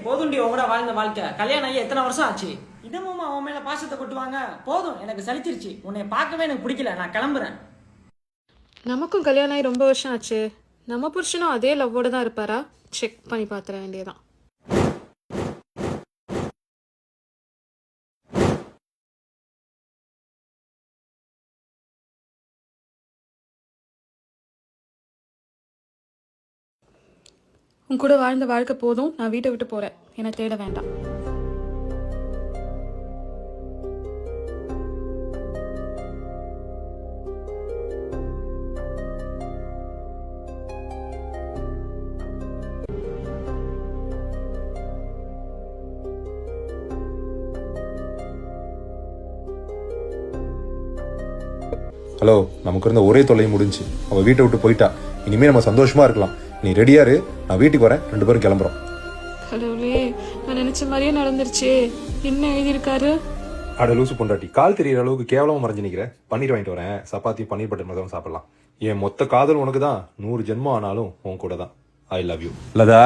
போதுண்டி உங்களோட வாழ்ந்த வாழ்க்கை. கல்யாணம் ஆகி எத்தனை வருஷம் ஆச்சு? இன்னமும் அவன் மேல பாசத்தை கொட்டுவாங்க. போதும், எனக்கு சலிச்சிருச்சு. உன்னை பார்க்கவே எனக்கு பிடிக்கல. நான் கிளம்புறேன். நமக்கும் கல்யாணம் ஆகி ரொம்ப வருஷம் ஆச்சு. நம்ம புருஷனும் அதே லவ்வோட தான் இருப்பாரா? செக் பண்ணி பார்த்துட வேண்டியதான். உன் கூட வாழ்ந்த வாழ்க்கை போதும், நான் வீட்டை விட்டு போறேன். என்னை தேட வேண்டாம். ஹலோ, நமக்கு இருந்த ஒரே தொல்லையும் முடிஞ்சு. அவள் வீட்டை விட்டு போயிட்டா. இனிமேல் நம்ம சந்தோஷமா இருக்கலாம். நீ ரெடியாரு, நான் வீட்டுக்கு வரேன். 2 பேரும் கிளம்புறோம். கடவுளே, நான் நினைச்ச மாதிரியே நடந்துருச்சு. என்ன எழுதியிருக்காரு? அட லூசு பொண்டாட்டி, கால் தெரியுற அளவுக்கு கேவலமா மறைஞ்சு நிற்கிறேன். பன்னீர் வாங்கிட்டு வரேன். சப்பாத்தி பன்னீர் பட்டர் மசாலா சாப்பிடலாம். என் மொத்த காதல் உனக்கு தான். 100 ஜென்மம் ஆனாலும் உன் கூட தான். I love you Latha.